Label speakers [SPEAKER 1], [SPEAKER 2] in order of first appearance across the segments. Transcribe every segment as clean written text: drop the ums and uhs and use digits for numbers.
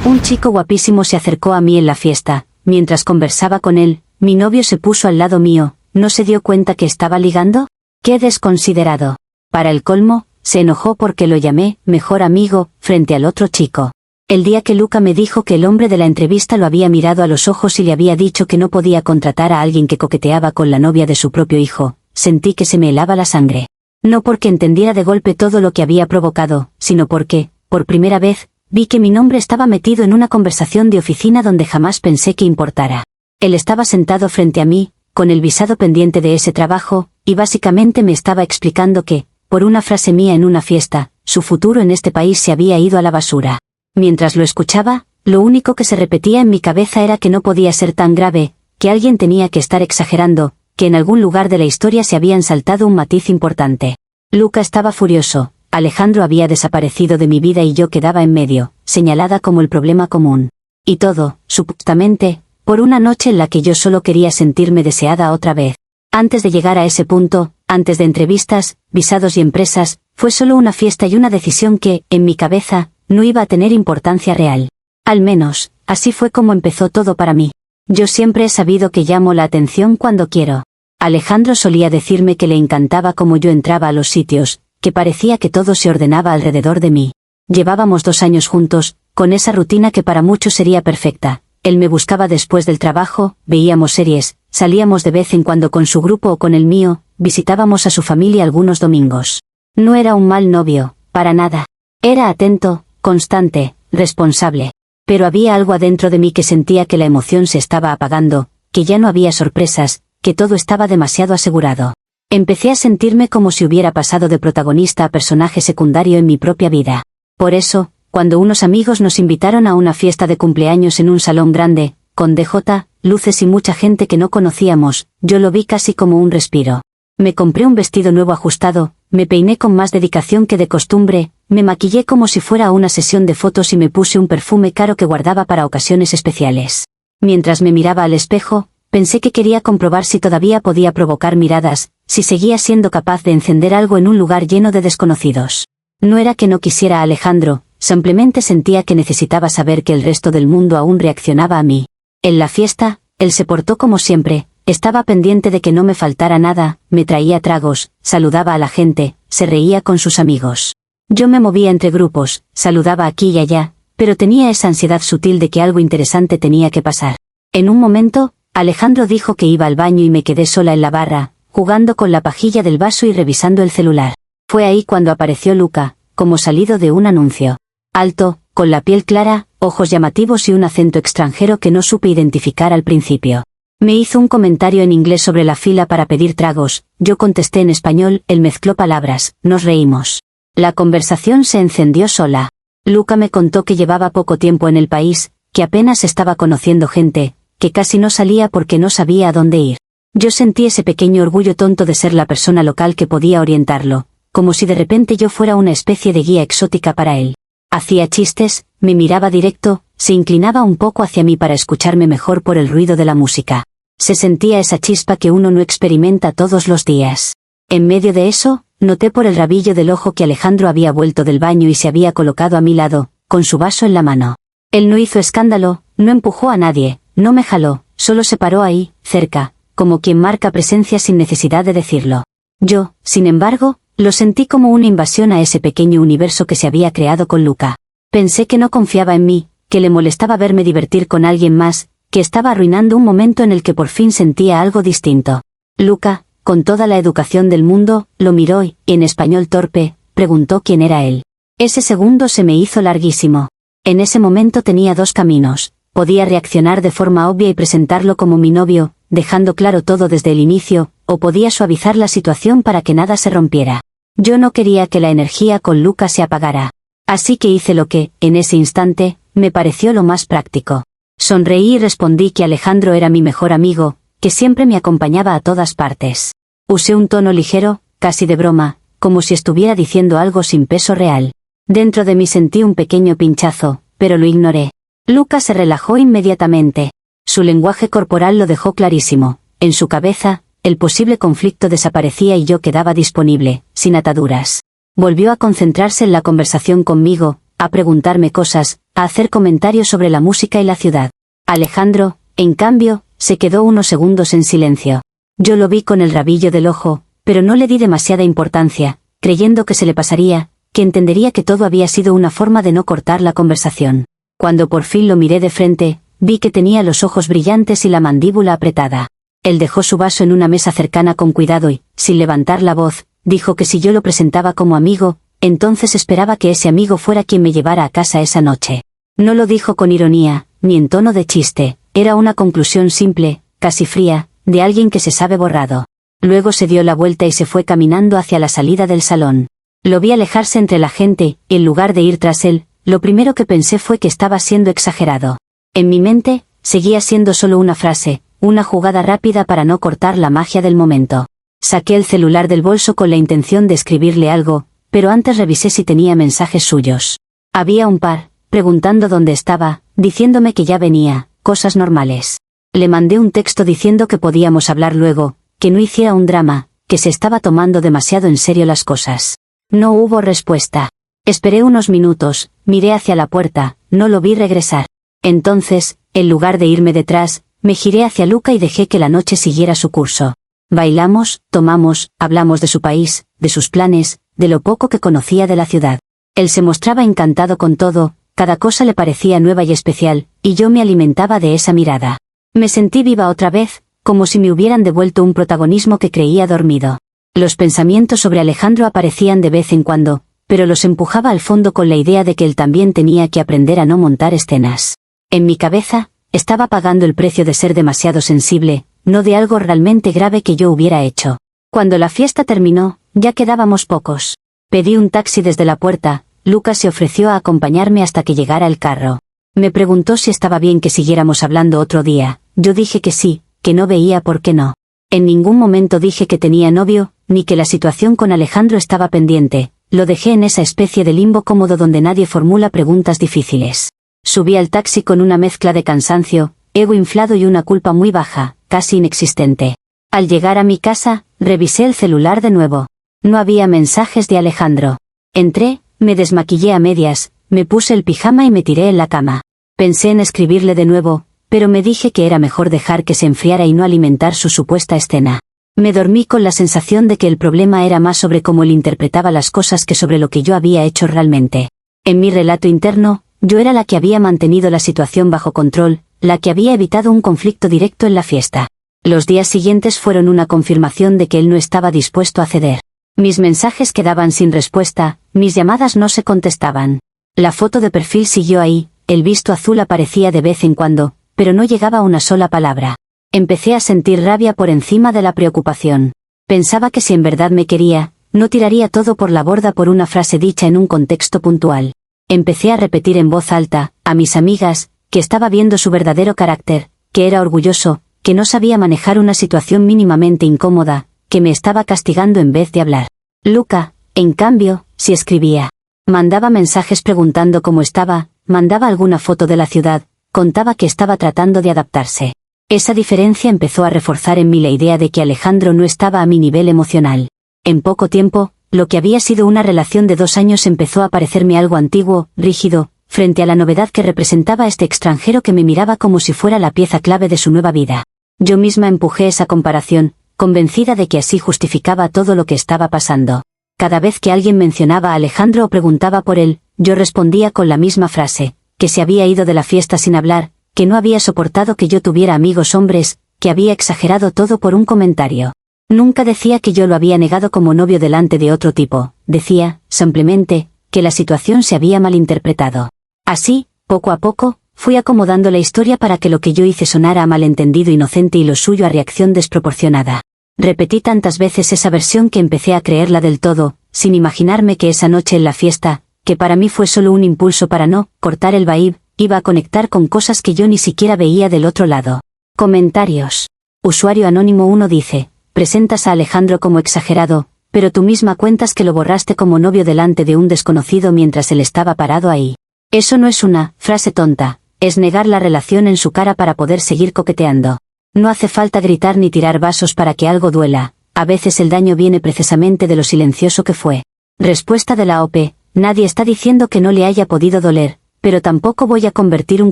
[SPEAKER 1] Un chico guapísimo se acercó a mí en la fiesta. Mientras conversaba con él, mi novio se puso al lado mío. ¿No se dio cuenta que estaba ligando? ¡Qué desconsiderado! Para el colmo, se enojó porque lo llamé mejor amigo frente al otro chico. El día que Luca me dijo que el hombre de la entrevista lo había mirado a los ojos y le había dicho que no podía contratar a alguien que coqueteaba con la novia de su propio hijo, sentí que se me helaba la sangre. No porque entendiera de golpe todo lo que había provocado, sino porque, por primera vez, vi que mi nombre estaba metido en una conversación de oficina donde jamás pensé que importara. Él estaba sentado frente a mí, con el visado pendiente de ese trabajo, y básicamente me estaba explicando que, por una frase mía en una fiesta, su futuro en este país se había ido a la basura. Mientras lo escuchaba, lo único que se repetía en mi cabeza era que no podía ser tan grave, que alguien tenía que estar exagerando, que en algún lugar de la historia se habían saltado un matiz importante. Luca estaba furioso. Alejandro había desaparecido de mi vida y yo quedaba en medio, señalada como el problema común. Y todo, supuestamente, por una noche en la que yo solo quería sentirme deseada otra vez. Antes de llegar a ese punto, antes de entrevistas, visados y empresas, fue solo una fiesta y una decisión que, en mi cabeza, no iba a tener importancia real. Al menos, así fue como empezó todo para mí. Yo siempre he sabido que llamo la atención cuando quiero. Alejandro solía decirme que le encantaba cómo yo entraba a los sitios, que parecía que todo se ordenaba alrededor de mí. Llevábamos 2 años juntos, con esa rutina que para muchos sería perfecta. Él me buscaba después del trabajo, veíamos series, salíamos de vez en cuando con su grupo o con el mío, visitábamos a su familia algunos domingos. No era un mal novio, para nada. Era atento, constante, responsable. Pero había algo adentro de mí que sentía que la emoción se estaba apagando, que ya no había sorpresas, que todo estaba demasiado asegurado. Empecé a sentirme como si hubiera pasado de protagonista a personaje secundario en mi propia vida. Por eso, cuando unos amigos nos invitaron a una fiesta de cumpleaños en un salón grande, con DJ, luces y mucha gente que no conocíamos, yo lo vi casi como un respiro. Me compré un vestido nuevo ajustado, me peiné con más dedicación que de costumbre, me maquillé como si fuera a una sesión de fotos y me puse un perfume caro que guardaba para ocasiones especiales. Mientras me miraba al espejo, pensé que quería comprobar si todavía podía provocar miradas, si seguía siendo capaz de encender algo en un lugar lleno de desconocidos. No era que no quisiera a Alejandro, simplemente sentía que necesitaba saber que el resto del mundo aún reaccionaba a mí. En la fiesta, él se portó como siempre, estaba pendiente de que no me faltara nada, me traía tragos, saludaba a la gente, se reía con sus amigos. Yo me movía entre grupos, saludaba aquí y allá, pero tenía esa ansiedad sutil de que algo interesante tenía que pasar. En un momento, Alejandro dijo que iba al baño y me quedé sola en la barra, jugando con la pajilla del vaso y revisando el celular. Fue ahí cuando apareció Luca, como salido de un anuncio. Alto, con la piel clara, ojos llamativos y un acento extranjero que no supe identificar al principio. Me hizo un comentario en inglés sobre la fila para pedir tragos, yo contesté en español, él mezcló palabras, nos reímos. La conversación se encendió sola. Luca me contó que llevaba poco tiempo en el país, que apenas estaba conociendo gente, que casi no salía porque no sabía a dónde ir. Yo sentí ese pequeño orgullo tonto de ser la persona local que podía orientarlo, como si de repente yo fuera una especie de guía exótica para él. Hacía chistes, me miraba directo, se inclinaba un poco hacia mí para escucharme mejor por el ruido de la música. Se sentía esa chispa que uno no experimenta todos los días. En medio de eso, noté por el rabillo del ojo que Alejandro había vuelto del baño y se había colocado a mi lado, con su vaso en la mano. Él no hizo escándalo, no empujó a nadie, no me jaló, solo se paró ahí, cerca, como quien marca presencia sin necesidad de decirlo. Yo, sin embargo, lo sentí como una invasión a ese pequeño universo que se había creado con Luca. Pensé que no confiaba en mí, que le molestaba verme divertir con alguien más, que estaba arruinando un momento en el que por fin sentía algo distinto. Luca, con toda la educación del mundo, lo miró y, en español torpe, preguntó quién era él. Ese segundo se me hizo larguísimo. En ese momento tenía 2 caminos. Podía reaccionar de forma obvia y presentarlo como mi novio, dejando claro todo desde el inicio, o podía suavizar la situación para que nada se rompiera. Yo no quería que la energía con Luca se apagara. Así que hice lo que, en ese instante, me pareció lo más práctico. Sonreí y respondí que Alejandro era mi mejor amigo, que siempre me acompañaba a todas partes. Usé un tono ligero, casi de broma, como si estuviera diciendo algo sin peso real. Dentro de mí sentí un pequeño pinchazo, pero lo ignoré. Luca se relajó inmediatamente. Su lenguaje corporal lo dejó clarísimo. En su cabeza, el posible conflicto desaparecía y yo quedaba disponible, sin ataduras. Volvió a concentrarse en la conversación conmigo, a preguntarme cosas, a hacer comentarios sobre la música y la ciudad. Alejandro, en cambio, se quedó unos segundos en silencio. Yo lo vi con el rabillo del ojo, pero no le di demasiada importancia, creyendo que se le pasaría, que entendería que todo había sido una forma de no cortar la conversación. Cuando por fin lo miré de frente, vi que tenía los ojos brillantes y la mandíbula apretada. Él dejó su vaso en una mesa cercana con cuidado y, sin levantar la voz, dijo que si yo lo presentaba como amigo, entonces esperaba que ese amigo fuera quien me llevara a casa esa noche. No lo dijo con ironía, ni en tono de chiste, era una conclusión simple, casi fría, de alguien que se sabe borrado. Luego se dio la vuelta y se fue caminando hacia la salida del salón. Lo vi alejarse entre la gente, y en lugar de ir tras él, lo primero que pensé fue que estaba siendo exagerado. En mi mente, seguía siendo solo una frase, una jugada rápida para no cortar la magia del momento. Saqué el celular del bolso con la intención de escribirle algo, pero antes revisé si tenía mensajes suyos. Había un par, preguntando dónde estaba, diciéndome que ya venía, cosas normales. Le mandé un texto diciendo que podíamos hablar luego, que no hiciera un drama, que se estaba tomando demasiado en serio las cosas. No hubo respuesta. Esperé unos minutos, miré hacia la puerta, no lo vi regresar. Entonces, en lugar de irme detrás, me giré hacia Luca y dejé que la noche siguiera su curso. Bailamos, tomamos, hablamos de su país, de sus planes, de lo poco que conocía de la ciudad. Él se mostraba encantado con todo, cada cosa le parecía nueva y especial, y yo me alimentaba de esa mirada. Me sentí viva otra vez, como si me hubieran devuelto un protagonismo que creía dormido. Los pensamientos sobre Alejandro aparecían de vez en cuando, pero los empujaba al fondo con la idea de que él también tenía que aprender a no montar escenas. En mi cabeza, estaba pagando el precio de ser demasiado sensible, no de algo realmente grave que yo hubiera hecho. Cuando la fiesta terminó, ya quedábamos pocos. Pedí un taxi desde la puerta, Lucas se ofreció a acompañarme hasta que llegara el carro. Me preguntó si estaba bien que siguiéramos hablando otro día, yo dije que sí, que no veía por qué no. En ningún momento dije que tenía novio, ni que la situación con Alejandro estaba pendiente, lo dejé en esa especie de limbo cómodo donde nadie formula preguntas difíciles. Subí al taxi con una mezcla de cansancio, ego inflado y una culpa muy baja, casi inexistente. Al llegar a mi casa, revisé el celular de nuevo. No había mensajes de Alejandro. Entré, me desmaquillé a medias, me puse el pijama y me tiré en la cama. Pensé en escribirle de nuevo, pero me dije que era mejor dejar que se enfriara y no alimentar su supuesta escena. Me dormí con la sensación de que el problema era más sobre cómo él interpretaba las cosas que sobre lo que yo había hecho realmente. En mi relato interno, yo era la que había mantenido la situación bajo control, la que había evitado un conflicto directo en la fiesta. Los días siguientes fueron una confirmación de que él no estaba dispuesto a ceder. Mis mensajes quedaban sin respuesta, mis llamadas no se contestaban. La foto de perfil siguió ahí, el visto azul aparecía de vez en cuando, pero no llegaba una sola palabra. Empecé a sentir rabia por encima de la preocupación. Pensaba que si en verdad me quería, no tiraría todo por la borda por una frase dicha en un contexto puntual. Empecé a repetir en voz alta, a mis amigas, que estaba viendo su verdadero carácter, que era orgulloso, que no sabía manejar una situación mínimamente incómoda, que me estaba castigando en vez de hablar. Luca, en cambio, sí escribía. Mandaba mensajes preguntando cómo estaba, mandaba alguna foto de la ciudad, contaba que estaba tratando de adaptarse. Esa diferencia empezó a reforzar en mí la idea de que Alejandro no estaba a mi nivel emocional. En poco tiempo, lo que había sido una relación de 2 años empezó a parecerme algo antiguo, rígido, frente a la novedad que representaba este extranjero que me miraba como si fuera la pieza clave de su nueva vida. Yo misma empujé esa comparación, convencida de que así justificaba todo lo que estaba pasando. Cada vez que alguien mencionaba a Alejandro o preguntaba por él, yo respondía con la misma frase, que se había ido de la fiesta sin hablar, que no había soportado que yo tuviera amigos hombres, que había exagerado todo por un comentario. Nunca decía que yo lo había negado como novio delante de otro tipo, decía, simplemente, que la situación se había malinterpretado. Así, poco a poco, fui acomodando la historia para que lo que yo hice sonara a malentendido inocente y lo suyo a reacción desproporcionada. Repetí tantas veces esa versión que empecé a creerla del todo, sin imaginarme que esa noche en la fiesta, que para mí fue solo un impulso para no cortar el vibe, iba a conectar con cosas que yo ni siquiera veía del otro lado. Comentarios. Usuario Anónimo 1 dice, presentas a Alejandro como exagerado, pero tú misma cuentas que lo borraste como novio delante de un desconocido mientras él estaba parado ahí. Eso no es una frase tonta, es negar la relación en su cara para poder seguir coqueteando. No hace falta gritar ni tirar vasos para que algo duela, a veces el daño viene precisamente de lo silencioso que fue. Respuesta de la OP, nadie está diciendo que no le haya podido doler, pero tampoco voy a convertir un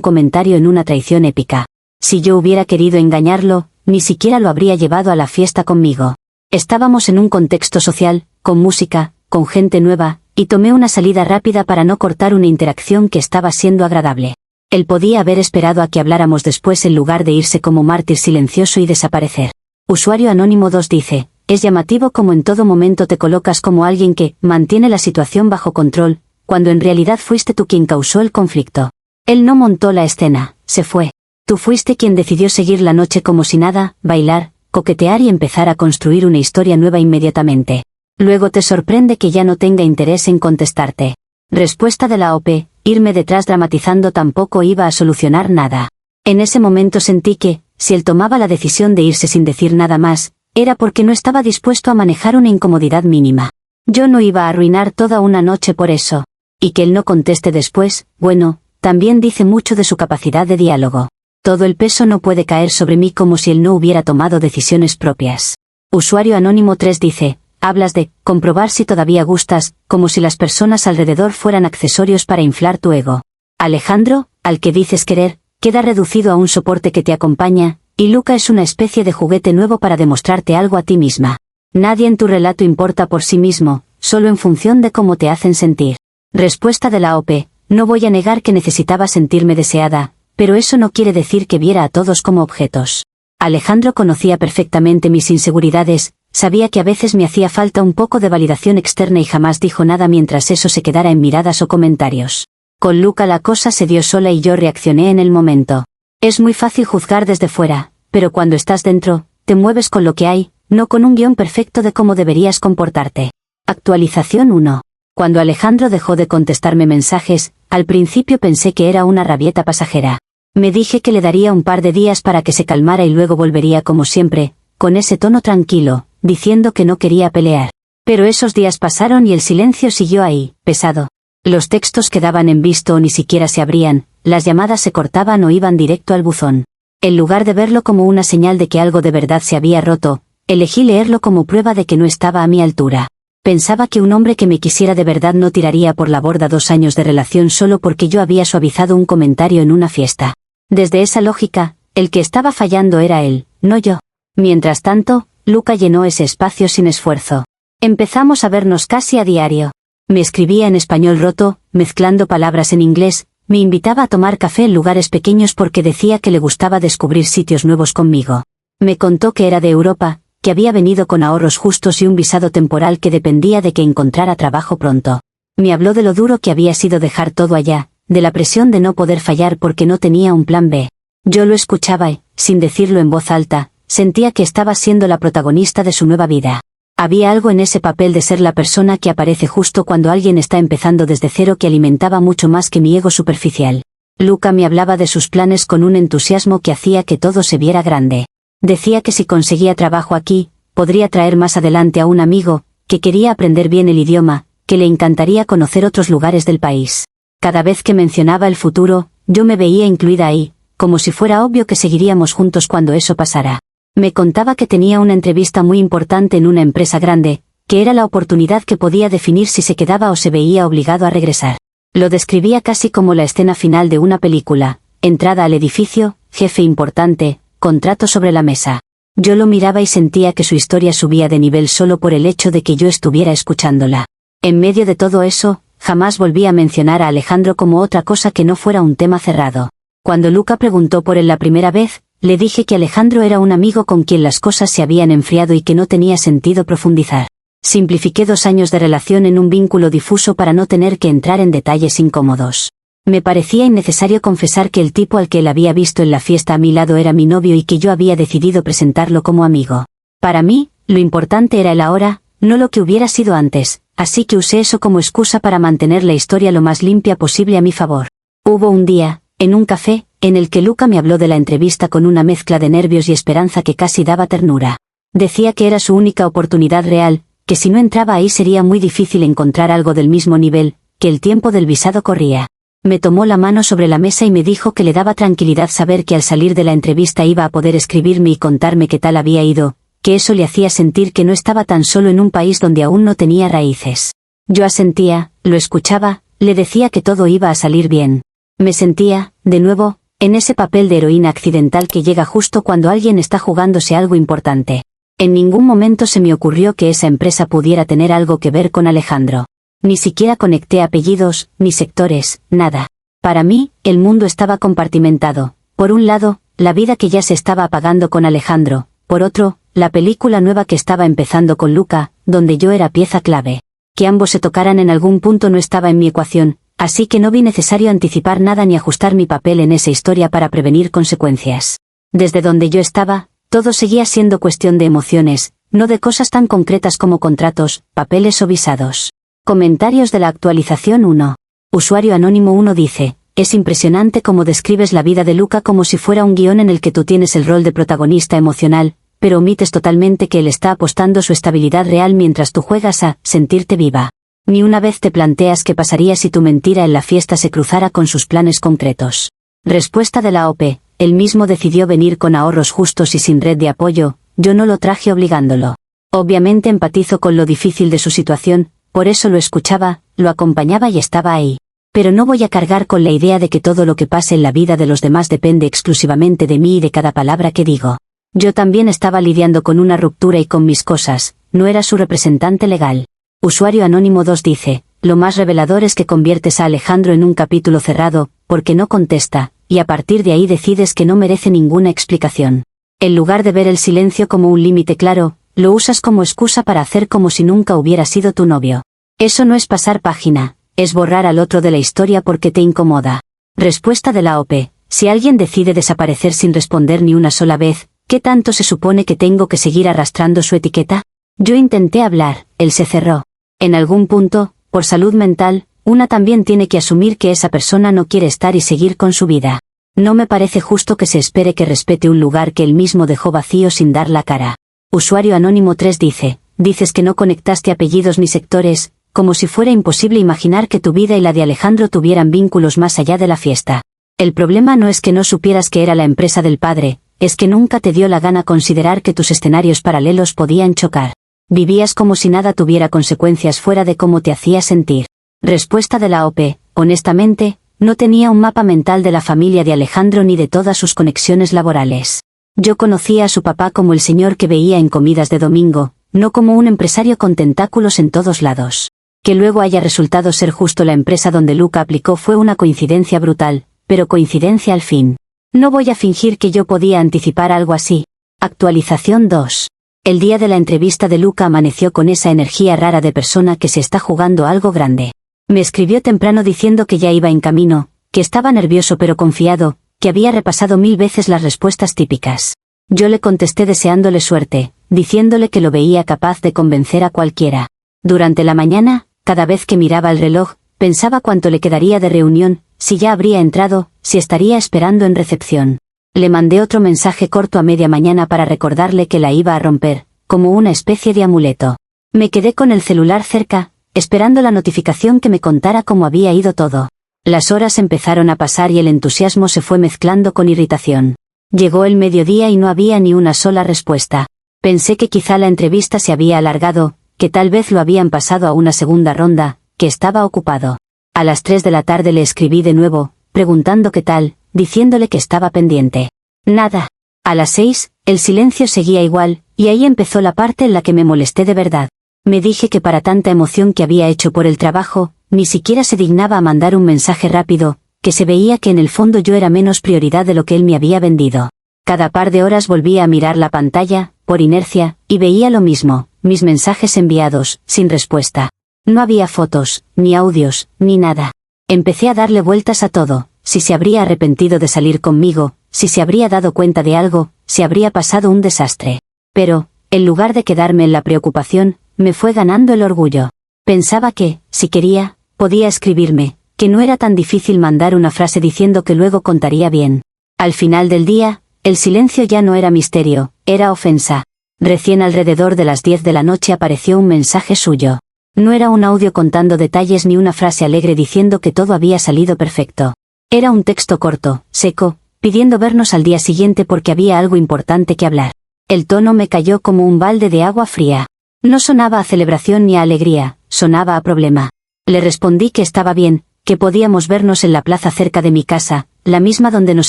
[SPEAKER 1] comentario en una traición épica. Si yo hubiera querido engañarlo, ni siquiera lo habría llevado a la fiesta conmigo. Estábamos en un contexto social, con música, con gente nueva, y tomé una salida rápida para no cortar una interacción que estaba siendo agradable. Él podía haber esperado a que habláramos después en lugar de irse como mártir silencioso y desaparecer. Usuario Anónimo 2 dice, es llamativo como en todo momento te colocas como alguien que mantiene la situación bajo control, cuando en realidad fuiste tú quien causó el conflicto. Él no montó la escena, se fue. Tú fuiste quien decidió seguir la noche como si nada, bailar, coquetear y empezar a construir una historia nueva inmediatamente. Luego te sorprende que ya no tenga interés en contestarte. Respuesta de la OP, irme detrás dramatizando tampoco iba a solucionar nada. En ese momento sentí que, si él tomaba la decisión de irse sin decir nada más, era porque no estaba dispuesto a manejar una incomodidad mínima. Yo no iba a arruinar toda una noche por eso. Y que él no conteste después, bueno, también dice mucho de su capacidad de diálogo. Todo el peso no puede caer sobre mí como si él no hubiera tomado decisiones propias. Usuario Anónimo 3 dice, hablas de comprobar si todavía gustas, como si las personas alrededor fueran accesorios para inflar tu ego. Alejandro, al que dices querer, queda reducido a un soporte que te acompaña, y Luca es una especie de juguete nuevo para demostrarte algo a ti misma. Nadie en tu relato importa por sí mismo, solo en función de cómo te hacen sentir. Respuesta de la OP, no voy a negar que necesitaba sentirme deseada, pero eso no quiere decir que viera a todos como objetos. Alejandro conocía perfectamente mis inseguridades, sabía que a veces me hacía falta un poco de validación externa y jamás dijo nada mientras eso se quedara en miradas o comentarios. Con Luca la cosa se dio sola y yo reaccioné en el momento. Es muy fácil juzgar desde fuera, pero cuando estás dentro, te mueves con lo que hay, no con un guión perfecto de cómo deberías comportarte. Actualización 1. Cuando Alejandro dejó de contestarme mensajes, al principio pensé que era una rabieta pasajera. Me dije que le daría un par de días para que se calmara y luego volvería como siempre, con ese tono tranquilo, diciendo que no quería pelear. Pero esos días pasaron y el silencio siguió ahí, pesado. Los textos quedaban en visto o ni siquiera se abrían, las llamadas se cortaban o iban directo al buzón. En lugar de verlo como una señal de que algo de verdad se había roto, elegí leerlo como prueba de que no estaba a mi altura. Pensaba que un hombre que me quisiera de verdad no tiraría por la borda 2 años de relación solo porque yo había suavizado un comentario en una fiesta. Desde esa lógica, el que estaba fallando era él, no yo. Mientras tanto, Luca llenó ese espacio sin esfuerzo. Empezamos a vernos casi a diario. Me escribía en español roto, mezclando palabras en inglés, me invitaba a tomar café en lugares pequeños porque decía que le gustaba descubrir sitios nuevos conmigo. Me contó que era de Europa, que había venido con ahorros justos y un visado temporal que dependía de que encontrara trabajo pronto. Me habló de lo duro que había sido dejar todo allá, de la presión de no poder fallar porque no tenía un plan B. Yo lo escuchaba y, sin decirlo en voz alta, sentía que estaba siendo la protagonista de su nueva vida. Había algo en ese papel de ser la persona que aparece justo cuando alguien está empezando desde cero que alimentaba mucho más que mi ego superficial. Luca me hablaba de sus planes con un entusiasmo que hacía que todo se viera grande. Decía que si conseguía trabajo aquí, podría traer más adelante a un amigo, que quería aprender bien el idioma, que le encantaría conocer otros lugares del país. Cada vez que mencionaba el futuro, yo me veía incluida ahí, como si fuera obvio que seguiríamos juntos cuando eso pasara. Me contaba que tenía una entrevista muy importante en una empresa grande, que era la oportunidad que podía definir si se quedaba o se veía obligado a regresar. Lo describía casi como la escena final de una película, entrada al edificio, jefe importante, contrato sobre la mesa. Yo lo miraba y sentía que su historia subía de nivel solo por el hecho de que yo estuviera escuchándola. En medio de todo eso, jamás volví a mencionar a Alejandro como otra cosa que no fuera un tema cerrado. Cuando Luca preguntó por él la primera vez, le dije que Alejandro era un amigo con quien las cosas se habían enfriado y que no tenía sentido profundizar. Simplifiqué 2 años de relación en un vínculo difuso para no tener que entrar en detalles incómodos. Me parecía innecesario confesar que el tipo al que él había visto en la fiesta a mi lado era mi novio y que yo había decidido presentarlo como amigo. Para mí, lo importante era el ahora, no lo que hubiera sido antes, así que usé eso como excusa para mantener la historia lo más limpia posible a mi favor. Hubo un día, en un café, en el que Luca me habló de la entrevista con una mezcla de nervios y esperanza que casi daba ternura. Decía que era su única oportunidad real, que si no entraba ahí sería muy difícil encontrar algo del mismo nivel, que el tiempo del visado corría. Me tomó la mano sobre la mesa y me dijo que le daba tranquilidad saber que al salir de la entrevista iba a poder escribirme y contarme qué tal había ido, que eso le hacía sentir que no estaba tan solo en un país donde aún no tenía raíces. Yo asentía, lo escuchaba, le decía que todo iba a salir bien. Me sentía, de nuevo, en ese papel de heroína accidental que llega justo cuando alguien está jugándose algo importante. En ningún momento se me ocurrió que esa empresa pudiera tener algo que ver con Alejandro. Ni siquiera conecté apellidos, ni sectores, nada. Para mí, el mundo estaba compartimentado. Por un lado, la vida que ya se estaba apagando con Alejandro. Por otro, la película nueva que estaba empezando con Luca, donde yo era pieza clave. Que ambos se tocaran en algún punto no estaba en mi ecuación, así que no vi necesario anticipar nada ni ajustar mi papel en esa historia para prevenir consecuencias. Desde donde yo estaba, todo seguía siendo cuestión de emociones, no de cosas tan concretas como contratos, papeles o visados. Comentarios de la actualización 1. Usuario anónimo 1 dice: es impresionante cómo describes la vida de Luca como si fuera un guión en el que tú tienes el rol de protagonista emocional, pero omites totalmente que él está apostando su estabilidad real mientras tú juegas a sentirte viva. Ni una vez te planteas qué pasaría si tu mentira en la fiesta se cruzara con sus planes concretos. Respuesta de la OP: él mismo decidió venir con ahorros justos y sin red de apoyo, yo no lo traje obligándolo. Obviamente empatizo con lo difícil de su situación, por eso lo escuchaba, lo acompañaba y estaba ahí. Pero no voy a cargar con la idea de que todo lo que pase en la vida de los demás depende exclusivamente de mí y de cada palabra que digo. Yo también estaba lidiando con una ruptura y con mis cosas, no era su representante legal. Usuario anónimo 2 dice: lo más revelador es que conviertes a Alejandro en un capítulo cerrado, porque no contesta, y a partir de ahí decides que no merece ninguna explicación. En lugar de ver el silencio como un límite claro, lo usas como excusa para hacer como si nunca hubiera sido tu novio. Eso no es pasar página, es borrar al otro de la historia porque te incomoda. Respuesta de la OP: si alguien decide desaparecer sin responder ni una sola vez, ¿qué tanto se supone que tengo que seguir arrastrando su etiqueta? Yo intenté hablar, él se cerró. En algún punto, por salud mental, una también tiene que asumir que esa persona no quiere estar y seguir con su vida. No me parece justo que se espere que respete un lugar que él mismo dejó vacío sin dar la cara. Usuario anónimo 3 dice: dices que no conectaste apellidos ni sectores, como si fuera imposible imaginar que tu vida y la de Alejandro tuvieran vínculos más allá de la fiesta. El problema no es que no supieras que era la empresa del padre, es que nunca te dio la gana considerar que tus escenarios paralelos podían chocar. Vivías como si nada tuviera consecuencias fuera de cómo te hacía sentir. Respuesta de la OP: honestamente, no tenía un mapa mental de la familia de Alejandro ni de todas sus conexiones laborales. Yo conocía a su papá como el señor que veía en comidas de domingo, no como un empresario con tentáculos en todos lados. Que luego haya resultado ser justo la empresa donde Luca aplicó fue una coincidencia brutal, pero coincidencia al fin. No voy a fingir que yo podía anticipar algo así. Actualización 2. El día de la entrevista de Luca amaneció con esa energía rara de persona que se está jugando algo grande. Me escribió temprano diciendo que ya iba en camino, que estaba nervioso pero confiado, que había repasado 1000 veces las respuestas típicas. Yo le contesté deseándole suerte, diciéndole que lo veía capaz de convencer a cualquiera. Durante la mañana, cada vez que miraba el reloj, pensaba cuánto le quedaría de reunión, si ya habría entrado, si estaría esperando en recepción. Le mandé otro mensaje corto a media mañana para recordarle que la iba a romper, como una especie de amuleto. Me quedé con el celular cerca, esperando la notificación que me contara cómo había ido todo. Las horas empezaron a pasar y el entusiasmo se fue mezclando con irritación. Llegó el mediodía y no había ni una sola respuesta. Pensé que quizá la entrevista se había alargado, que tal vez lo habían pasado a una segunda ronda, que estaba ocupado. A las 3 de la tarde le escribí de nuevo, preguntando qué tal, diciéndole que estaba pendiente. Nada. A las 6, el silencio seguía igual, y ahí empezó la parte en la que me molesté de verdad. Me dije que para tanta emoción que había hecho por el trabajo, ni siquiera se dignaba a mandar un mensaje rápido, que se veía que en el fondo yo era menos prioridad de lo que él me había vendido. Cada par de horas volvía a mirar la pantalla, por inercia, y veía lo mismo, mis mensajes enviados, sin respuesta. No había fotos, ni audios, ni nada. Empecé a darle vueltas a todo, si se habría arrepentido de salir conmigo, si se habría dado cuenta de algo, si habría pasado un desastre. Pero, en lugar de quedarme en la preocupación, me fue ganando el orgullo. Pensaba que, si quería, podía escribirme, que no era tan difícil mandar una frase diciendo que luego contaría bien. Al final del día, el silencio ya no era misterio, era ofensa. Recién alrededor de las 10 de la noche apareció un mensaje suyo. No era un audio contando detalles ni una frase alegre diciendo que todo había salido perfecto. Era un texto corto, seco, pidiendo vernos al día siguiente porque había algo importante que hablar. El tono me cayó como un balde de agua fría. No sonaba a celebración ni a alegría, sonaba a problema. Le respondí que estaba bien, que podíamos vernos en la plaza cerca de mi casa, la misma donde nos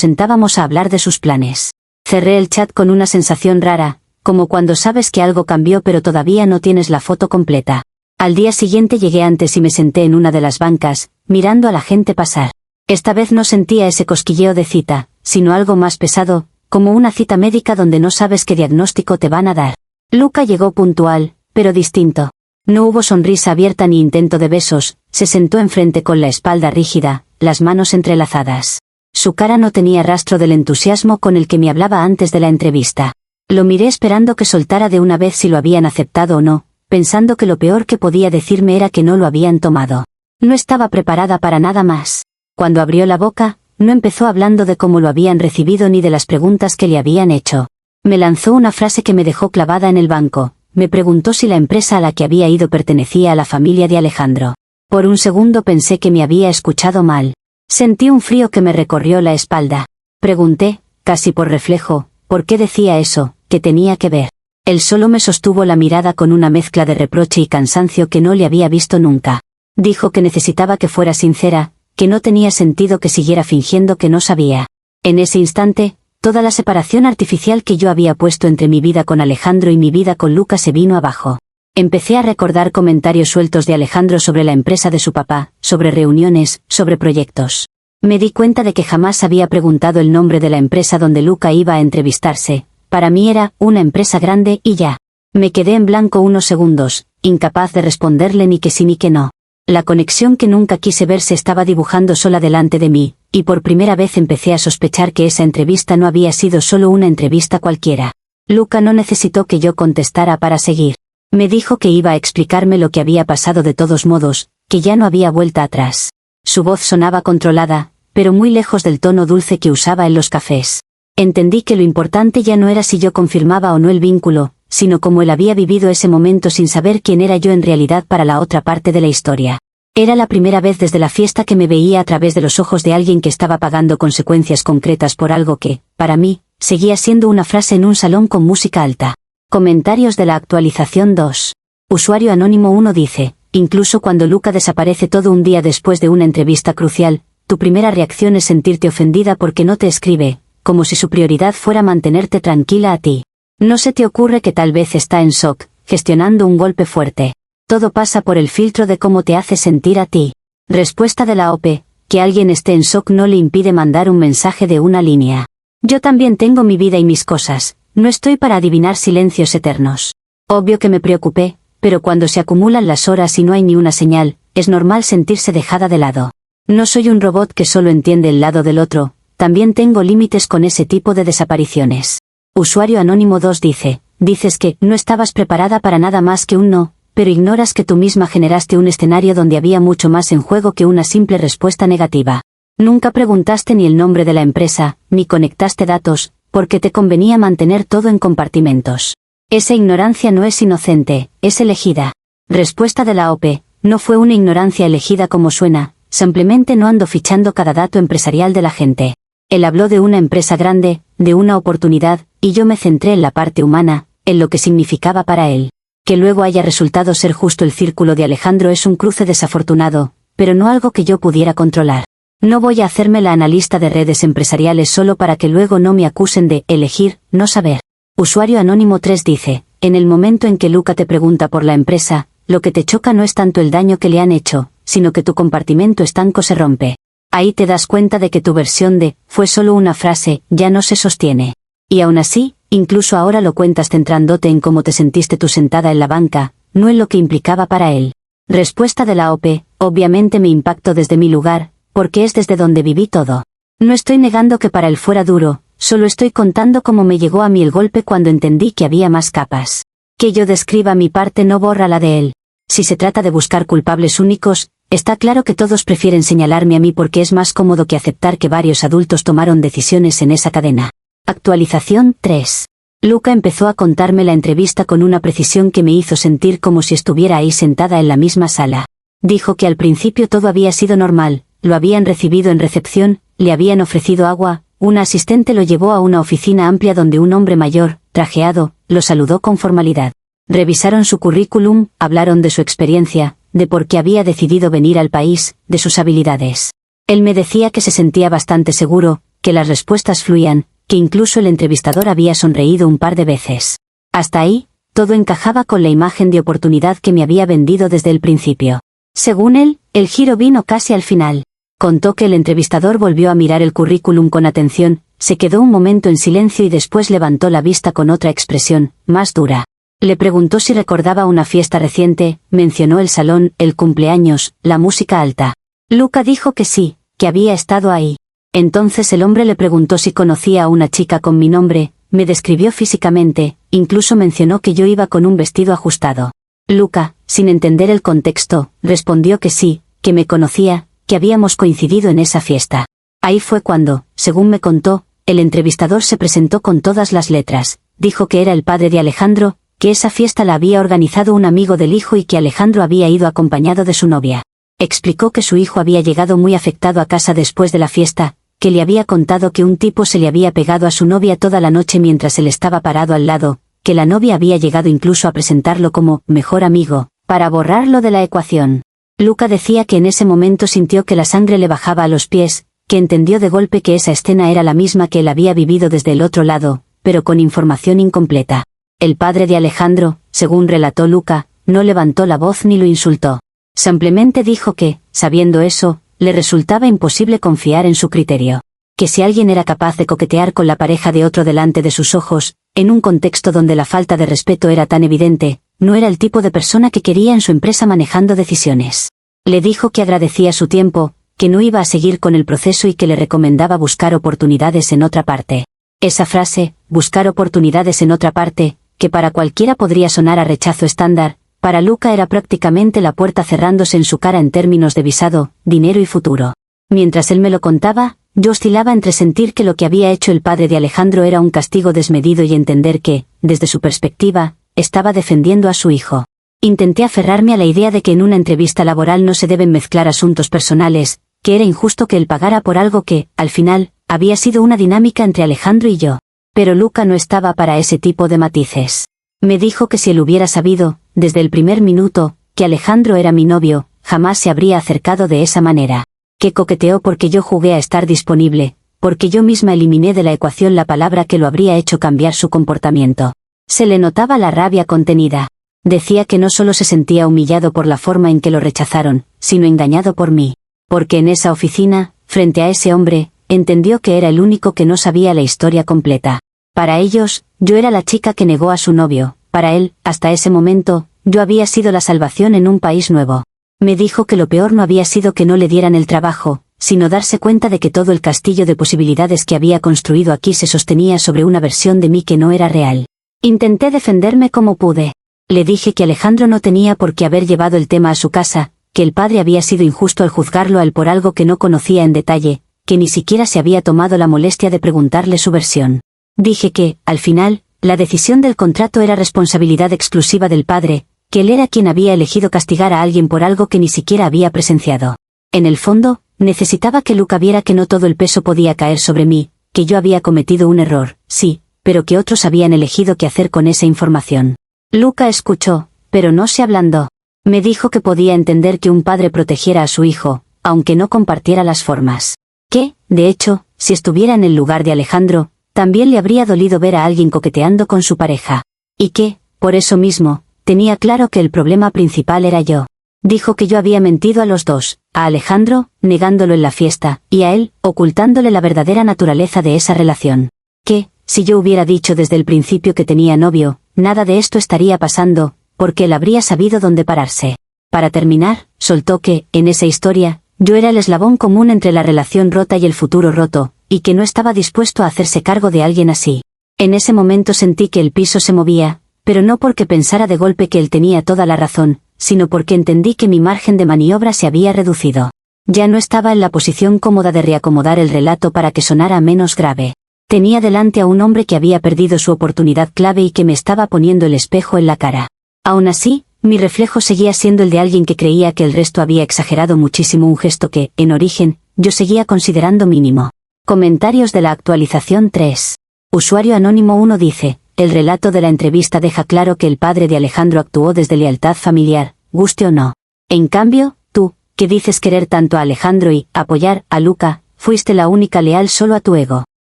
[SPEAKER 1] sentábamos a hablar de sus planes. Cerré el chat con una sensación rara, como cuando sabes que algo cambió pero todavía no tienes la foto completa. Al día siguiente llegué antes y me senté en una de las bancas, mirando a la gente pasar. Esta vez no sentía ese cosquilleo de cita, sino algo más pesado, como una cita médica donde no sabes qué diagnóstico te van a dar. Luca llegó puntual, pero distinto. No hubo sonrisa abierta ni intento de besos, se sentó enfrente con la espalda rígida, las manos entrelazadas. Su cara no tenía rastro del entusiasmo con el que me hablaba antes de la entrevista. Lo miré esperando que soltara de una vez si lo habían aceptado o no, pensando que lo peor que podía decirme era que no lo habían tomado. No estaba preparada para nada más. Cuando abrió la boca, no empezó hablando de cómo lo habían recibido ni de las preguntas que le habían hecho. Me lanzó una frase que me dejó clavada en el banco. Me preguntó si la empresa a la que había ido pertenecía a la familia de Alejandro. Por un segundo pensé que me había escuchado mal. Sentí un frío que me recorrió la espalda. Pregunté, casi por reflejo, ¿por qué decía eso? ¿Qué tenía que ver? Él solo me sostuvo la mirada con una mezcla de reproche y cansancio que no le había visto nunca. Dijo que necesitaba que fuera sincera, que no tenía sentido que siguiera fingiendo que no sabía. En ese instante, toda la separación artificial que yo había puesto entre mi vida con Alejandro y mi vida con Luca se vino abajo. Empecé a recordar comentarios sueltos de Alejandro sobre la empresa de su papá, sobre reuniones, sobre proyectos. Me di cuenta de que jamás había preguntado el nombre de la empresa donde Luca iba a entrevistarse. Para mí era una empresa grande y ya. Me quedé en blanco unos segundos, incapaz de responderle ni que sí ni que no. La conexión que nunca quise ver se estaba dibujando sola delante de mí, y por primera vez empecé a sospechar que esa entrevista no había sido solo una entrevista cualquiera. Luca no necesitó que yo contestara para seguir. Me dijo que iba a explicarme lo que había pasado de todos modos, que ya no había vuelta atrás. Su voz sonaba controlada, pero muy lejos del tono dulce que usaba en los cafés. Entendí que lo importante ya no era si yo confirmaba o no el vínculo, sino cómo él había vivido ese momento sin saber quién era yo en realidad para la otra parte de la historia. Era la primera vez desde la fiesta que me veía a través de los ojos de alguien que estaba pagando consecuencias concretas por algo que, para mí, seguía siendo una frase en un salón con música alta. Comentarios de la actualización 2. Usuario anónimo 1 dice, incluso cuando Luca desaparece todo un día después de una entrevista crucial, tu primera reacción es sentirte ofendida porque no te escribe, como si su prioridad fuera mantenerte tranquila a ti. No se te ocurre que tal vez está en shock, gestionando un golpe fuerte. Todo pasa por el filtro de cómo te hace sentir a ti. Respuesta de la OP, que alguien esté en shock no le impide mandar un mensaje de una línea. Yo también tengo mi vida y mis cosas, no estoy para adivinar silencios eternos. Obvio que me preocupé, pero cuando se acumulan las horas y no hay ni una señal, es normal sentirse dejada de lado. No soy un robot que solo entiende el lado del otro, también tengo límites con ese tipo de desapariciones. Usuario anónimo 2 dice, dices que no estabas preparada para nada más que un no, pero ignoras que tú misma generaste un escenario donde había mucho más en juego que una simple respuesta negativa. Nunca preguntaste ni el nombre de la empresa, ni conectaste datos, porque te convenía mantener todo en compartimentos. Esa ignorancia no es inocente, es elegida. Respuesta de la OP, no fue una ignorancia elegida como suena, simplemente no ando fichando cada dato empresarial de la gente. Él habló de una empresa grande, de una oportunidad, y yo me centré en la parte humana, en lo que significaba para él. Que luego haya resultado ser justo el círculo de Alejandro es un cruce desafortunado, pero no algo que yo pudiera controlar. No voy a hacerme la analista de redes empresariales solo para que luego no me acusen de elegir, no saber. Usuario anónimo 3 dice, en el momento en que Luca te pregunta por la empresa, lo que te choca no es tanto el daño que le han hecho, sino que tu compartimento estanco se rompe. Ahí te das cuenta de que tu versión de, fue solo una frase, ya no se sostiene. Y aún así, incluso ahora lo cuentas centrándote en cómo te sentiste tú sentada en la banca, no en lo que implicaba para él. Respuesta de la OP, obviamente me impactó desde mi lugar, porque es desde donde viví todo. No estoy negando que para él fuera duro, solo estoy contando cómo me llegó a mí el golpe cuando entendí que había más capas. Que yo describa mi parte no borra la de él. Si se trata de buscar culpables únicos, está claro que todos prefieren señalarme a mí porque es más cómodo que aceptar que varios adultos tomaron decisiones en esa cadena. Actualización 3. Luca empezó a contarme la entrevista con una precisión que me hizo sentir como si estuviera ahí sentada en la misma sala. Dijo que al principio todo había sido normal, lo habían recibido en recepción, le habían ofrecido agua, una asistente lo llevó a una oficina amplia donde un hombre mayor, trajeado, lo saludó con formalidad. Revisaron su currículum, hablaron de su experiencia, de por qué había decidido venir al país, de sus habilidades. Él me decía que se sentía bastante seguro, que las respuestas fluían, que incluso el entrevistador había sonreído un par de veces. Hasta ahí, todo encajaba con la imagen de oportunidad que me había vendido desde el principio. Según él, el giro vino casi al final. Contó que el entrevistador volvió a mirar el currículum con atención, se quedó un momento en silencio y después levantó la vista con otra expresión, más dura. Le preguntó si recordaba una fiesta reciente, mencionó el salón, el cumpleaños, la música alta. Luca dijo que sí, que había estado ahí. Entonces el hombre le preguntó si conocía a una chica con mi nombre, me describió físicamente, incluso mencionó que yo iba con un vestido ajustado. Luca, sin entender el contexto, respondió que sí, que me conocía, que habíamos coincidido en esa fiesta. Ahí fue cuando, según me contó, el entrevistador se presentó con todas las letras, dijo que era el padre de Alejandro, que esa fiesta la había organizado un amigo del hijo y que Alejandro había ido acompañado de su novia. Explicó que su hijo había llegado muy afectado a casa después de la fiesta, que le había contado que un tipo se le había pegado a su novia toda la noche mientras él estaba parado al lado, que la novia había llegado incluso a presentarlo como mejor amigo, para borrarlo de la ecuación. Luca decía que en ese momento sintió que la sangre le bajaba a los pies, que entendió de golpe que esa escena era la misma que él había vivido desde el otro lado, pero con información incompleta. El padre de Alejandro, según relató Luca, no levantó la voz ni lo insultó. Simplemente dijo que, sabiendo eso, le resultaba imposible confiar en su criterio. Que si alguien era capaz de coquetear con la pareja de otro delante de sus ojos, en un contexto donde la falta de respeto era tan evidente, no era el tipo de persona que quería en su empresa manejando decisiones. Le dijo que agradecía su tiempo, que no iba a seguir con el proceso y que le recomendaba buscar oportunidades en otra parte. Esa frase, buscar oportunidades en otra parte, que para cualquiera podría sonar a rechazo estándar, para Luca era prácticamente la puerta cerrándose en su cara en términos de visado, dinero y futuro. Mientras él me lo contaba, yo oscilaba entre sentir que lo que había hecho el padre de Alejandro era un castigo desmedido y entender que, desde su perspectiva, estaba defendiendo a su hijo. Intenté aferrarme a la idea de que en una entrevista laboral no se deben mezclar asuntos personales, que era injusto que él pagara por algo que, al final, había sido una dinámica entre Alejandro y yo. Pero Luca no estaba para ese tipo de matices. Me dijo que si él hubiera sabido, desde el primer minuto, que Alejandro era mi novio, jamás se habría acercado de esa manera. Que coqueteó porque yo jugué a estar disponible, porque yo misma eliminé de la ecuación la palabra que lo habría hecho cambiar su comportamiento. Se le notaba la rabia contenida. Decía que no solo se sentía humillado por la forma en que lo rechazaron, sino engañado por mí. Porque en esa oficina, frente a ese hombre, entendió que era el único que no sabía la historia completa. Para ellos, yo era la chica que negó a su novio, para él, hasta ese momento, yo había sido la salvación en un país nuevo. Me dijo que lo peor no había sido que no le dieran el trabajo, sino darse cuenta de que todo el castillo de posibilidades que había construido aquí se sostenía sobre una versión de mí que no era real. Intenté defenderme como pude. Le dije que Alejandro no tenía por qué haber llevado el tema a su casa, que el padre había sido injusto al juzgarlo a él por algo que no conocía en detalle, que ni siquiera se había tomado la molestia de preguntarle su versión. Dije que, al final, la decisión del contrato era responsabilidad exclusiva del padre, que él era quien había elegido castigar a alguien por algo que ni siquiera había presenciado. En el fondo, necesitaba que Luca viera que no todo el peso podía caer sobre mí, que yo había cometido un error, sí, pero que otros habían elegido qué hacer con esa información. Luca escuchó, pero no se ablandó. Me dijo que podía entender que un padre protegiera a su hijo, aunque no compartiera las formas. Que, de hecho, si estuviera en el lugar de Alejandro, también le habría dolido ver a alguien coqueteando con su pareja. Y que, por eso mismo, tenía claro que el problema principal era yo. Dijo que yo había mentido a los dos, a Alejandro, negándolo en la fiesta, y a él, ocultándole la verdadera naturaleza de esa relación. Que, si yo hubiera dicho desde el principio que tenía novio, nada de esto estaría pasando, porque él habría sabido dónde pararse. Para terminar, soltó que, en esa historia, yo era el eslabón común entre la relación rota y el futuro roto, y que no estaba dispuesto a hacerse cargo de alguien así. En ese momento sentí que el piso se movía, pero no porque pensara de golpe que él tenía toda la razón, sino porque entendí que mi margen de maniobra se había reducido. Ya no estaba en la posición cómoda de reacomodar el relato para que sonara menos grave. Tenía delante a un hombre que había perdido su oportunidad clave y que me estaba poniendo el espejo en la cara. Aún así, mi reflejo seguía siendo el de alguien que creía que el resto había exagerado muchísimo un gesto que, en origen, yo seguía considerando mínimo. Comentarios de la actualización 3. Usuario anónimo 1 dice, el relato de la entrevista deja claro que el padre de Alejandro actuó desde lealtad familiar, guste o no. En cambio, tú, que dices querer tanto a Alejandro y apoyar a Luca, fuiste la única leal solo a tu ego.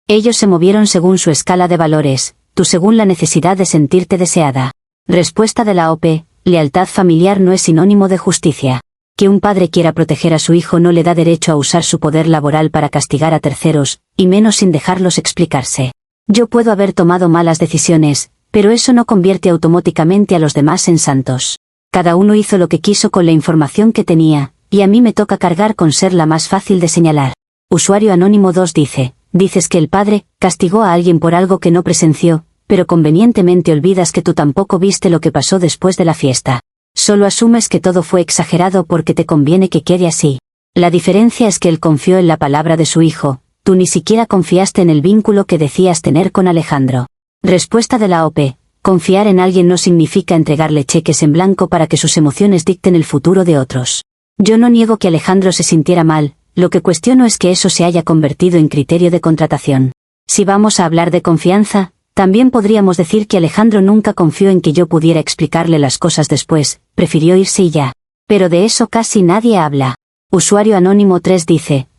[SPEAKER 1] Ellos se movieron según su escala de valores, tú según la necesidad de sentirte deseada. Respuesta de la OP: lealtad familiar no es sinónimo de justicia. Que un padre quiera proteger a su hijo no le da derecho a usar su poder laboral para castigar a terceros, y menos sin dejarlos explicarse. Yo puedo haber tomado malas decisiones, pero eso no convierte automáticamente a los demás en santos. Cada uno hizo lo que quiso con la información que tenía, y a mí me toca cargar con ser la más fácil de señalar. Usuario Anónimo 2 dices que el padre castigó a alguien por algo que no presenció, pero convenientemente olvidas que tú tampoco viste lo que pasó después de la fiesta. Solo asumes que todo fue exagerado porque te conviene que quede así. La diferencia es que él confió en la palabra de su hijo, tú ni siquiera confiaste en el vínculo que decías tener con Alejandro. Respuesta de la OP: confiar en alguien no significa entregarle cheques en blanco para que sus emociones dicten el futuro de otros. Yo no niego que Alejandro se sintiera mal, lo que cuestiono es que eso se haya convertido en criterio de contratación. Si vamos a hablar de confianza, también podríamos decir que Alejandro nunca confió en que yo pudiera explicarle las cosas después, prefirió irse y ya. Pero de eso casi nadie habla. Usuario Anónimo 3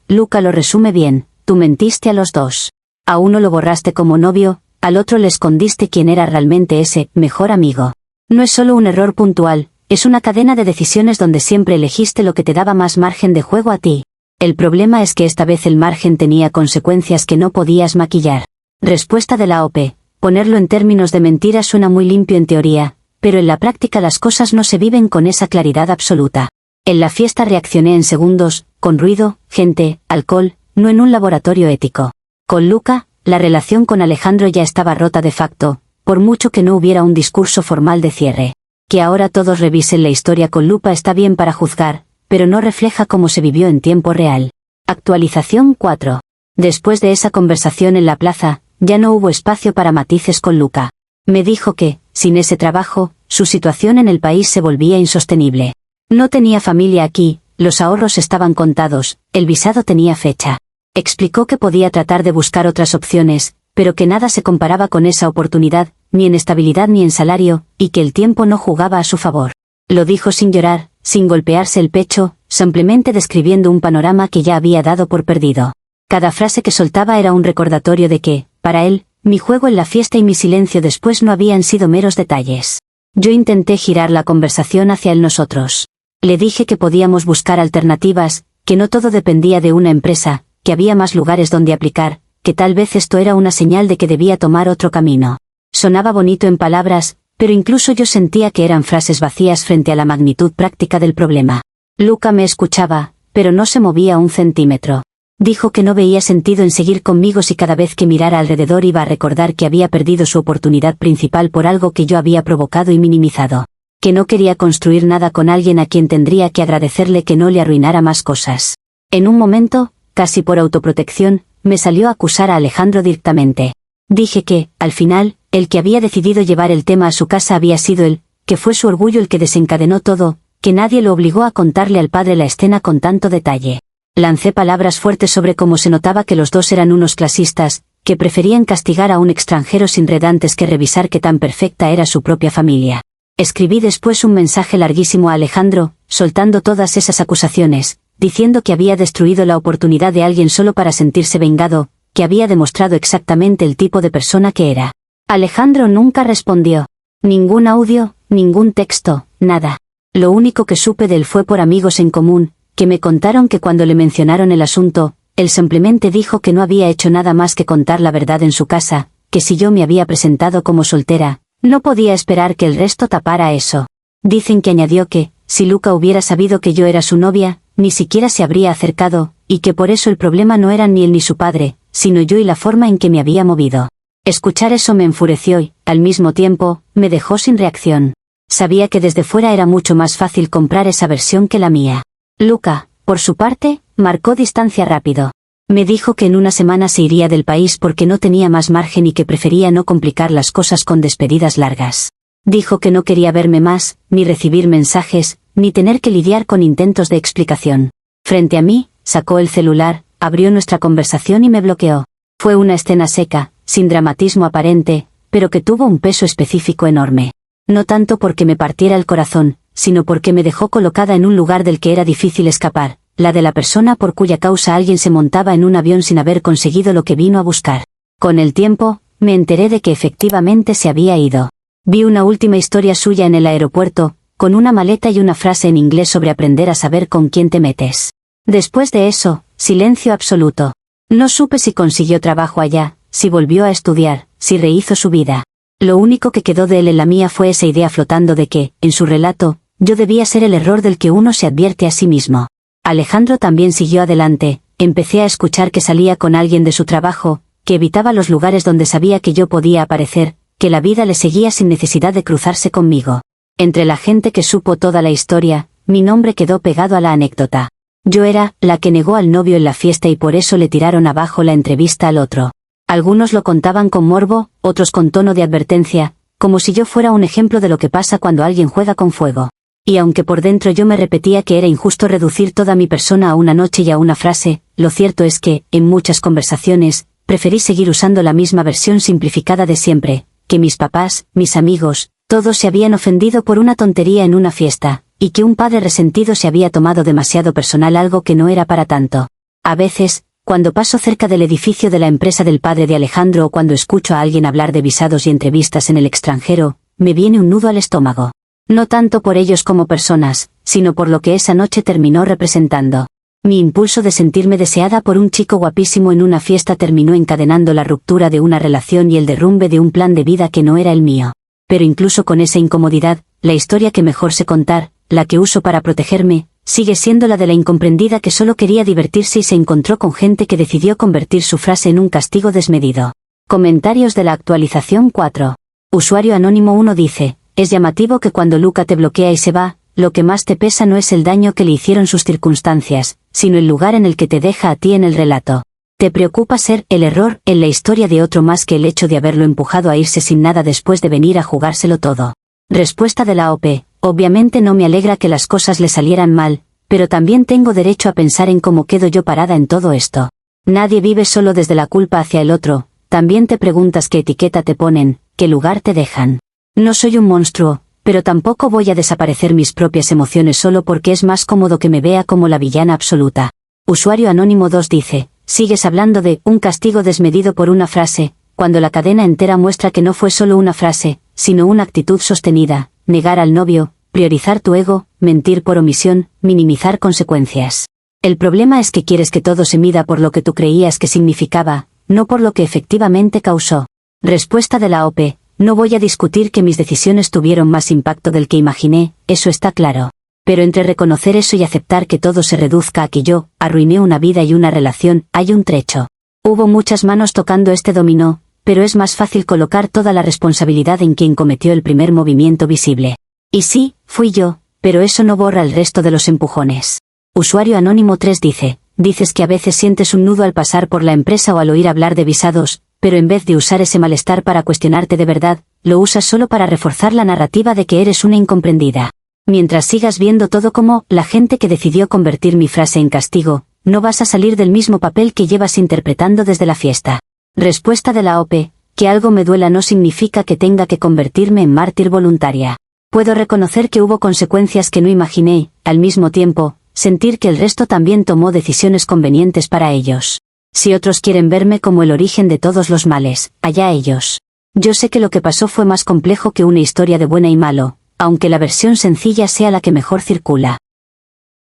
[SPEAKER 1] Luca lo resume bien, tú mentiste a los dos. A uno lo borraste como novio, al otro le escondiste quién era realmente ese mejor amigo. No es solo un error puntual, es una cadena de decisiones donde siempre elegiste lo que te daba más margen de juego a ti. El problema es que esta vez el margen tenía consecuencias que no podías maquillar. Respuesta de la OP: ponerlo en términos de mentira suena muy limpio en teoría, pero en la práctica las cosas no se viven con esa claridad absoluta. En la fiesta reaccioné en segundos, con ruido, gente, alcohol, no en un laboratorio ético. Con Luca, la relación con Alejandro ya estaba rota de facto, por mucho que no hubiera un discurso formal de cierre. Que ahora todos revisen la historia con lupa está bien para juzgar, pero no refleja cómo se vivió en tiempo real. Actualización 4. Después de esa conversación en la plaza, ya no hubo espacio para matices con Luca. Me dijo que, sin ese trabajo, su situación en el país se volvía insostenible. No tenía familia aquí, los ahorros estaban contados, el visado tenía fecha. Explicó que podía tratar de buscar otras opciones, pero que nada se comparaba con esa oportunidad, ni en estabilidad ni en salario, y que el tiempo no jugaba a su favor. Lo dijo sin llorar, sin golpearse el pecho, simplemente describiendo un panorama que ya había dado por perdido. Cada frase que soltaba era un recordatorio de que, para él, mi juego en la fiesta y mi silencio después no habían sido meros detalles. Yo intenté girar la conversación hacia el nosotros. Le dije que podíamos buscar alternativas, que no todo dependía de una empresa, que había más lugares donde aplicar, que tal vez esto era una señal de que debía tomar otro camino. Sonaba bonito en palabras, pero incluso yo sentía que eran frases vacías frente a la magnitud práctica del problema. Luca me escuchaba, pero no se movía un centímetro. Dijo que no veía sentido en seguir conmigo si cada vez que mirara alrededor iba a recordar que había perdido su oportunidad principal por algo que yo había provocado y minimizado. Que no quería construir nada con alguien a quien tendría que agradecerle que no le arruinara más cosas. En un momento, casi por autoprotección, me salió a acusar a Alejandro directamente. Dije que, al final, el que había decidido llevar el tema a su casa había sido él, que fue su orgullo el que desencadenó todo, que nadie lo obligó a contarle al padre la escena con tanto detalle. Lancé palabras fuertes sobre cómo se notaba que los dos eran unos clasistas, que preferían castigar a un extranjero sin red antes que revisar qué tan perfecta era su propia familia. Escribí después un mensaje larguísimo a Alejandro, soltando todas esas acusaciones, diciendo que había destruido la oportunidad de alguien solo para sentirse vengado, que había demostrado exactamente el tipo de persona que era. Alejandro nunca respondió. Ningún audio, ningún texto, nada. Lo único que supe de él fue por amigos en común, que me contaron que cuando le mencionaron el asunto, él simplemente dijo que no había hecho nada más que contar la verdad en su casa, que si yo me había presentado como soltera, no podía esperar que el resto tapara eso. Dicen que añadió que, si Luca hubiera sabido que yo era su novia, ni siquiera se habría acercado, y que por eso el problema no eran ni él ni su padre, sino yo y la forma en que me había movido. Escuchar eso me enfureció y, al mismo tiempo, me dejó sin reacción. Sabía que desde fuera era mucho más fácil comprar esa versión que la mía. Luca, por su parte, marcó distancia rápido. Me dijo que en una semana se iría del país porque no tenía más margen y que prefería no complicar las cosas con despedidas largas. Dijo que no quería verme más, ni recibir mensajes, ni tener que lidiar con intentos de explicación. Frente a mí, sacó el celular, abrió nuestra conversación y me bloqueó. Fue una escena seca, sin dramatismo aparente, pero que tuvo un peso específico enorme. No tanto porque me partiera el corazón, sino porque me dejó colocada en un lugar del que era difícil escapar, la de la persona por cuya causa alguien se montaba en un avión sin haber conseguido lo que vino a buscar. Con el tiempo, me enteré de que efectivamente se había ido. Vi una última historia suya en el aeropuerto, con una maleta y una frase en inglés sobre aprender a saber con quién te metes. Después de eso, silencio absoluto. No supe si consiguió trabajo allá, si volvió a estudiar, si rehizo su vida. Lo único que quedó de él en la mía fue esa idea flotando de que, en su relato, yo debía ser el error del que uno se advierte a sí mismo. Alejandro también siguió adelante, empecé a escuchar que salía con alguien de su trabajo, que evitaba los lugares donde sabía que yo podía aparecer, que la vida le seguía sin necesidad de cruzarse conmigo. Entre la gente que supo toda la historia, mi nombre quedó pegado a la anécdota. Yo era la que negó al novio en la fiesta y por eso le tiraron abajo la entrevista al otro. Algunos lo contaban con morbo, otros con tono de advertencia, como si yo fuera un ejemplo de lo que pasa cuando alguien juega con fuego. Y aunque por dentro yo me repetía que era injusto reducir toda mi persona a una noche y a una frase, lo cierto es que, en muchas conversaciones, preferí seguir usando la misma versión simplificada de siempre, que mis papás, mis amigos, todos se habían ofendido por una tontería en una fiesta, y que un padre resentido se había tomado demasiado personal algo que no era para tanto. A veces, cuando paso cerca del edificio de la empresa del padre de Alejandro o cuando escucho a alguien hablar de visados y entrevistas en el extranjero, me viene un nudo al estómago. No tanto por ellos como personas, sino por lo que esa noche terminó representando. Mi impulso de sentirme deseada por un chico guapísimo en una fiesta terminó encadenando la ruptura de una relación y el derrumbe de un plan de vida que no era el mío. Pero incluso con esa incomodidad, la historia que mejor sé contar, la que uso para protegerme, sigue siendo la de la incomprendida que solo quería divertirse y se encontró con gente que decidió convertir su frase en un castigo desmedido. Comentarios de la actualización 4. Usuario anónimo 1 dice, es llamativo que cuando Luca te bloquea y se va, lo que más te pesa no es el daño que le hicieron sus circunstancias, sino el lugar en el que te deja a ti en el relato. Te preocupa ser el error en la historia de otro más que el hecho de haberlo empujado a irse sin nada después de venir a jugárselo todo. Respuesta de la OP. Obviamente no me alegra que las cosas le salieran mal, pero también tengo derecho a pensar en cómo quedo yo parada en todo esto. Nadie vive solo desde la culpa hacia el otro, también te preguntas qué etiqueta te ponen, qué lugar te dejan. No soy un monstruo, pero tampoco voy a desaparecer mis propias emociones solo porque es más cómodo que me vea como la villana absoluta. Usuario anónimo 2 dice, sigues hablando de un castigo desmedido por una frase, cuando la cadena entera muestra que no fue solo una frase, sino una actitud sostenida, negar al novio, priorizar tu ego, mentir por omisión, minimizar consecuencias. El problema es que quieres que todo se mida por lo que tú creías que significaba, no por lo que efectivamente causó. Respuesta de la OP. No voy a discutir que mis decisiones tuvieron más impacto del que imaginé, eso está claro. Pero entre reconocer eso y aceptar que todo se reduzca a que yo arruiné una vida y una relación, hay un trecho. Hubo muchas manos tocando este dominó, pero es más fácil colocar toda la responsabilidad en quien cometió el primer movimiento visible. Y sí, fui yo, pero eso no borra el resto de los empujones. Usuario anónimo 3 dice, dices que a veces sientes un nudo al pasar por la empresa o al oír hablar de visados, pero en vez de usar ese malestar para cuestionarte de verdad, lo usas solo para reforzar la narrativa de que eres una incomprendida. Mientras sigas viendo todo como la gente que decidió convertir mi frase en castigo, no vas a salir del mismo papel que llevas interpretando desde la fiesta. Respuesta de la OP, que algo me duela no significa que tenga que convertirme en mártir voluntaria. Puedo reconocer que hubo consecuencias que no imaginé, al mismo tiempo, sentir que el resto también tomó decisiones convenientes para ellos. Si otros quieren verme como el origen de todos los males, allá ellos. Yo sé que lo que pasó fue más complejo que una historia de buena y malo, aunque la versión sencilla sea la que mejor circula.